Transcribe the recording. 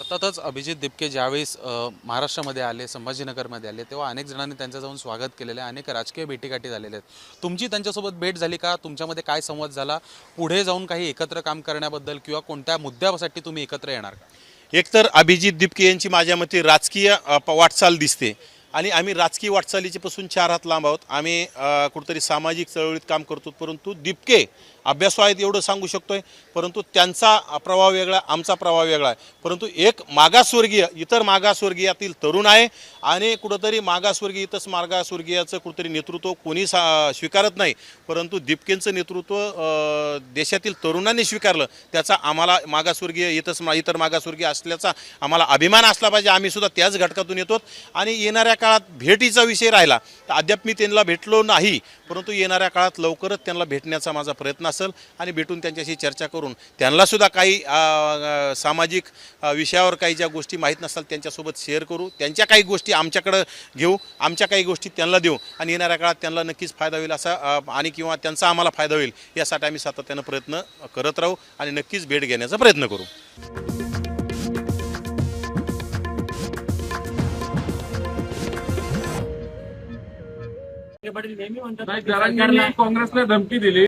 अर्थातच अभिजित दिपके ज्यावेळेस महाराष्ट्रामध्ये आले, संभाजीनगरमध्ये आले, तेव्हा अनेक जणांनी त्यांचं जाऊन स्वागत केलेलं आहे, अनेक राजकीय भेटीगाठी झालेल्या आहेत. तुमची त्यांच्यासोबत भेट झाली का? तुमच्यामध्ये काय संवाद झाला? पुढे जाऊन काही एकत्र काम करण्याबद्दल किंवा कोणत्या मुद्द्यासाठी तुम्ही एकत्र येणार का? एकतर अभिजित दिपके यांची माझ्या मते राजकीय वाटचाल दिसते आणि आम्ही राजकीय वाटचालीचे पासून 4 हात लांब आहोत. आम्ही कुठेतरी सामाजिक चळवळीत काम करतो, परंतु दिपके अभ्यासू आहेत एवढं सांगू शकतोय, परंतु त्यांचा प्रभाव वेगळा, आमचा प्रभाव वेगळा आहे. परंतु एक मागासवर्गीय इतर मागासवर्गीयातील तरुण आहे आणि कुठंतरी मागासवर्गीय इतर मागासवर्गीयाचं कुठंतरी नेतृत्व कोणी स्वीकारत नाही, परंतु दिपकेंचं नेतृत्व देशातील तरुणांनी स्वीकारलं. त्याचा आम्हाला मागासवर्गीय इतर मागासवर्गीय असल्याचा आम्हाला अभिमान असला पाहिजे. आम्ही सुद्धा त्याच घटकातून येतो आणि येणाऱ्या काळात भेटीचा विषय राहिला तर अद्याप मी त्यांना भेटलो नाही, परंतु येणाऱ्या काळात लवकरच त्यांना भेटण्याचा माझा प्रयत्न असेल आणि भेटून त्यांच्याशी चर्चा करून त्यांना सुद्धा काही सामाजिक विषयावर काही ज्या गोष्टी माहीत नसतात त्यांच्यासोबत शेअर करू, त्यांच्या काही गोष्टी आमच्याकडं घेऊ, आमच्या काही गोष्टी त्यांना देऊ आणि येणाऱ्या काळात त्यांना नक्कीच फायदा होईल असा आणि किंवा त्यांचा आम्हाला फायदा होईल यासाठी आम्ही सातत्यानं प्रयत्न करत राहू आणि नक्कीच भेट घेण्याचा प्रयत्न करू. पाटील नेहमी म्हणतात काँग्रेसला धमकी दिली.